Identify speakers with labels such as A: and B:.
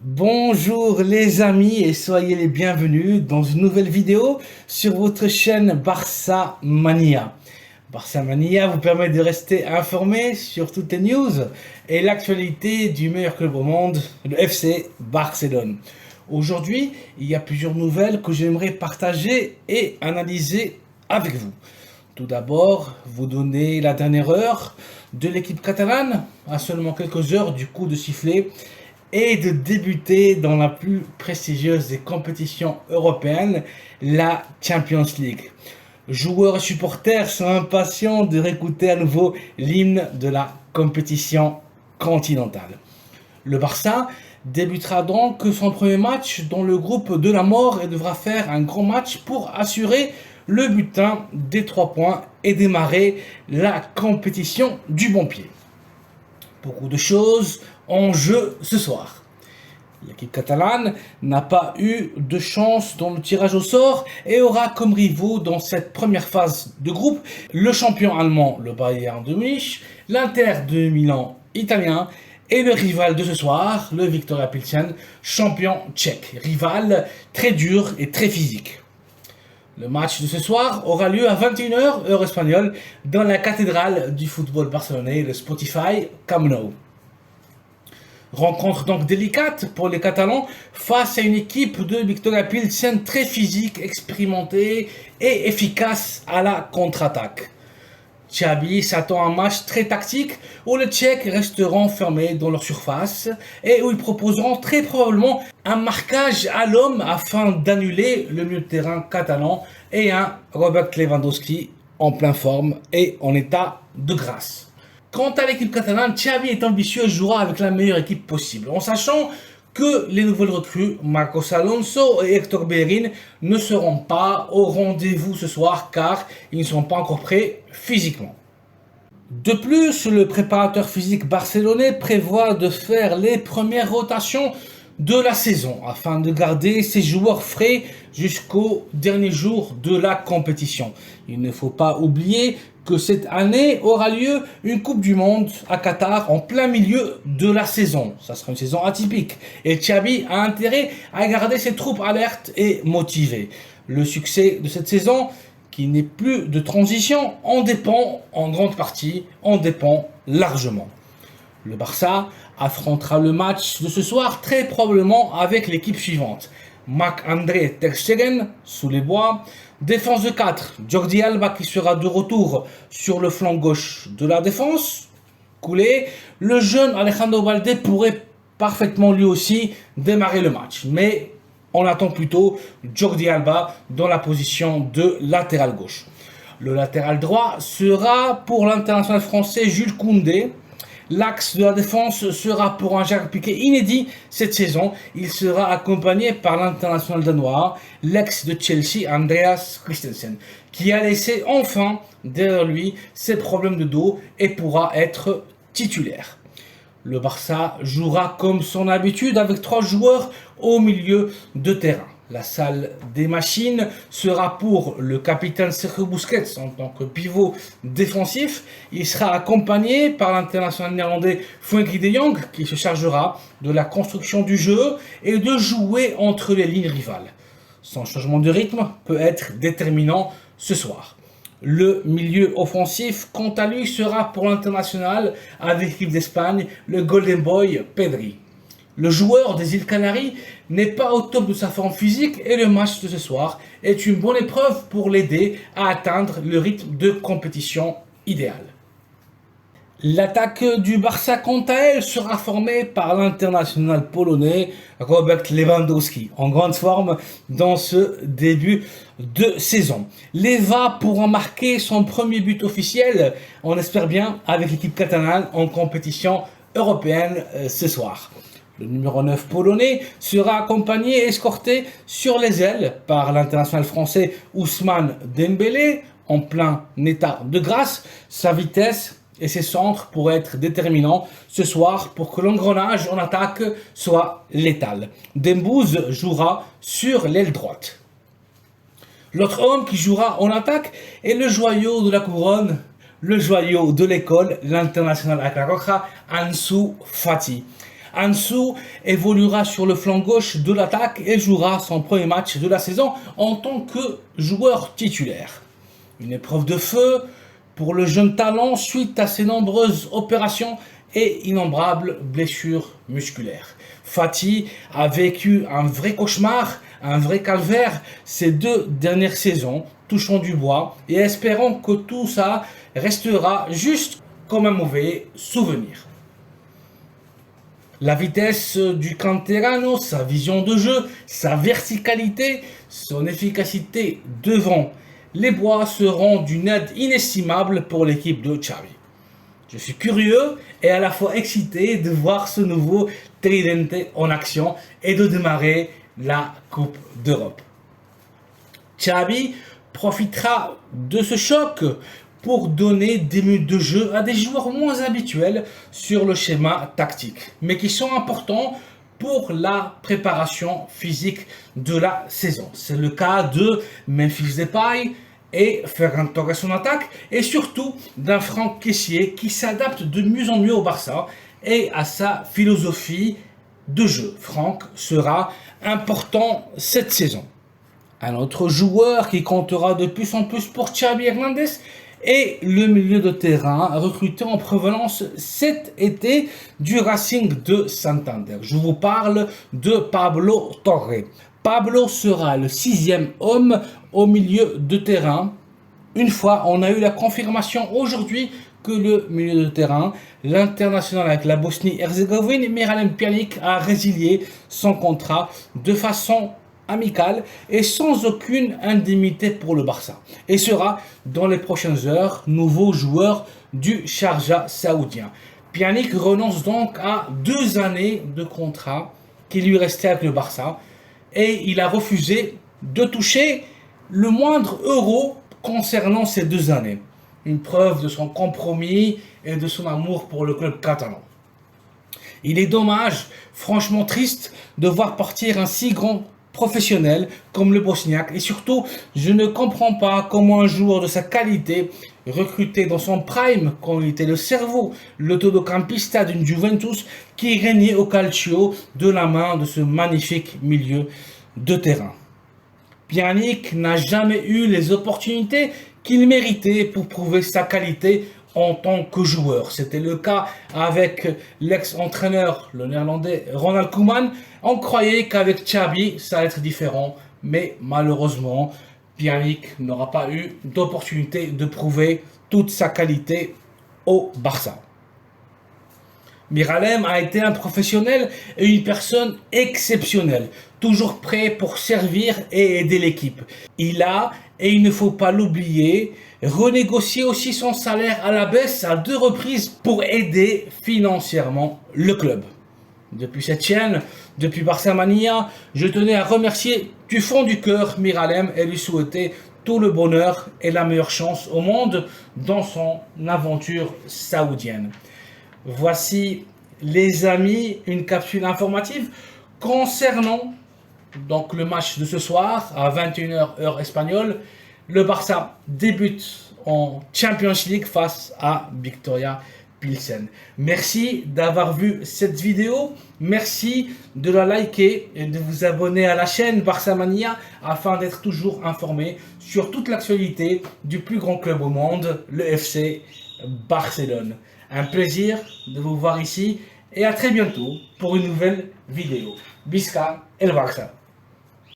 A: Bonjour les amis et soyez les bienvenus dans une nouvelle vidéo sur votre chaîne Barça Mania. Barça Mania vous permet de rester informé sur toutes les news et l'actualité du meilleur club au monde, le FC Barcelone. Aujourd'hui, il y a plusieurs nouvelles que j'aimerais partager et analyser avec vous. Tout d'abord, vous donner la dernière heure de l'équipe catalane, à seulement quelques heures du coup de sifflet, et de débuter dans la plus prestigieuse des compétitions européennes, la Champions League. Joueurs et supporters sont impatients de réécouter à nouveau l'hymne de la compétition continentale. Le Barça débutera donc son premier match dans le groupe de la mort et devra faire un grand match pour assurer le butin des 3 points et démarrer la compétition du bon pied. Beaucoup de choses en jeu ce soir. L'équipe catalane n'a pas eu de chance dans le tirage au sort et aura comme rivaux dans cette première phase de groupe le champion allemand, le Bayern de Munich, l'Inter de Milan italien et le rival de ce soir, le Viktoria Pilsen, champion tchèque. Rival très dur et très physique. Le match de ce soir aura lieu à 21h heure espagnole dans la cathédrale du football barcelonais, le Spotify Camp Nou. Rencontre donc délicate pour les Catalans face à une équipe de Viktoria Pilsen très physique, expérimentée et efficace à la contre-attaque. Xavi s'attend à un match très tactique où les Tchèques resteront fermés dans leur surface et où ils proposeront très probablement un marquage à l'homme afin d'annuler le milieu de terrain catalan et un Robert Lewandowski en pleine forme et en état de grâce. Quant à l'équipe catalane, Xavi est ambitieux et jouera avec la meilleure équipe possible, en sachant que les nouvelles recrues, Marcos Alonso et Hector Bellerin, ne seront pas au rendez-vous ce soir car ils ne sont pas encore prêts physiquement. De plus, le préparateur physique barcelonais prévoit de faire les premières rotations de la saison afin de garder ses joueurs frais jusqu'au dernier jour de la compétition. Il ne faut pas oublier que cette année aura lieu une Coupe du Monde à Qatar en plein milieu de la saison. Ça sera une saison atypique et Xavi a intérêt à garder ses troupes alertes et motivées. Le succès de cette saison, qui n'est plus de transition, en dépend en grande partie, en dépend largement. Le Barça affrontera le match de ce soir très probablement avec l'équipe suivante. Marc-André Ter Stegen sous les bois, défense de 4, Jordi Alba qui sera de retour sur le flanc gauche de la défense, coulé, le jeune Alejandro Balde pourrait parfaitement lui aussi démarrer le match, mais on attend plutôt Jordi Alba dans la position de latéral gauche. Le latéral droit sera pour l'international français Jules Koundé. L'axe de la défense sera pour un Jacques Piqué inédit cette saison. Il sera accompagné par l'international danois, l'ex de Chelsea Andreas Christensen, qui a laissé enfin derrière lui ses problèmes de dos et pourra être titulaire. Le Barça jouera comme son habitude avec 3 joueurs au milieu de terrain. La salle des machines sera pour le capitaine Sergio Busquets en tant que pivot défensif. Il sera accompagné par l'international néerlandais Frenkie de Jong qui se chargera de la construction du jeu et de jouer entre les lignes rivales. Son changement de rythme peut être déterminant ce soir. Le milieu offensif, quant à lui, sera pour l'international avec l'équipe d'Espagne, le Golden Boy Pedri. Le joueur des îles Canaries n'est pas au top de sa forme physique et le match de ce soir est une bonne épreuve pour l'aider à atteindre le rythme de compétition idéal. L'attaque du Barça, quant à elle, sera formée par l'international polonais Robert Lewandowski, en grande forme dans ce début de saison. Leva pourra marquer son premier but officiel, on espère bien, avec l'équipe catalane en compétition européenne ce soir. Le numéro 9 polonais sera accompagné et escorté sur les ailes par l'international français Ousmane Dembélé, en plein état de grâce. Sa vitesse et ses centres pourraient être déterminants ce soir pour que l'engrenage en attaque soit létal. Dembouz jouera sur l'aile droite. L'autre homme qui jouera en attaque est le joyau de la couronne, le joyau de l'école, l'international Akla Roja, Ansu Fati. Ansu évoluera sur le flanc gauche de l'attaque et jouera son premier match de la saison en tant que joueur titulaire. Une épreuve de feu pour le jeune talent suite à ses nombreuses opérations et innombrables blessures musculaires. Fati a vécu un vrai cauchemar, un vrai calvaire ces 2 dernières saisons, touchons du bois et espérons que tout ça restera juste comme un mauvais souvenir. La vitesse du Canterano, sa vision de jeu, sa verticalité, son efficacité devant les bois seront d'une aide inestimable pour l'équipe de Xavi. Je suis curieux et à la fois excité de voir ce nouveau Tridente en action et de démarrer la Coupe d'Europe. Xavi profitera de ce choc pour donner des minutes de jeu à des joueurs moins habituels sur le schéma tactique, mais qui sont importants pour la préparation physique de la saison. C'est le cas de Memphis Depay et Ferran Torres en attaque, et surtout d'un Franck Kessié qui s'adapte de mieux en mieux au Barça et à sa philosophie de jeu. Franck sera important cette saison. Un autre joueur qui comptera de plus en plus pour Xavi Hernandez est le milieu de terrain recruté en provenance cet été du Racing de Santander. Je vous parle de Pablo Torre. Pablo sera le 6e homme au milieu de terrain. Une fois, on a eu la confirmation aujourd'hui que le milieu de terrain, l'international avec la Bosnie-Herzégovine, Miralem Pjanic a résilié son contrat de façon amicale et sans aucune indemnité pour le Barça. Et sera dans les prochaines heures nouveau joueur du Sharjah saoudien. Pjanic renonce donc à 2 années de contrat qui lui restait avec le Barça et il a refusé de toucher le moindre euro concernant ces 2 années. Une preuve de son compromis et de son amour pour le club catalan. Il est dommage, franchement triste, de voir partir un si grand professionnel comme le Bosniaque. Et surtout, je ne comprends pas comment un joueur de sa qualité, recruté dans son prime, quand il était le cerveau, le todocampista d'une Juventus, qui régnait au calcio de la main de ce magnifique milieu de terrain. Pjanic n'a jamais eu les opportunités qu'il méritait pour prouver sa qualité en tant que joueur. C'était le cas avec l'ex-entraîneur, le néerlandais Ronald Koeman. On croyait qu'avec Xavi, ça allait être différent, mais malheureusement, Pjanic n'aura pas eu d'opportunité de prouver toute sa qualité au Barça. Miralem a été un professionnel et une personne exceptionnelle, toujours prêt pour servir et aider l'équipe. Il a, et il ne faut pas l'oublier, renégocié aussi son salaire à la baisse à 2 reprises pour aider financièrement le club. Depuis cette chaîne, depuis Barça Mania, je tenais à remercier du fond du cœur Miralem et lui souhaiter tout le bonheur et la meilleure chance au monde dans son aventure saoudienne. Voici les amis, une capsule informative concernant donc le match de ce soir à 21h heure espagnole. Le Barça débute en Champions League face à Viktoria Pilsen. Merci d'avoir vu cette vidéo, merci de la liker et de vous abonner à la chaîne Barça Mania afin d'être toujours informé sur toute l'actualité du plus grand club au monde, le FC Barcelone. Un plaisir de vous voir ici et à très bientôt pour une nouvelle vidéo. Visca el Barça.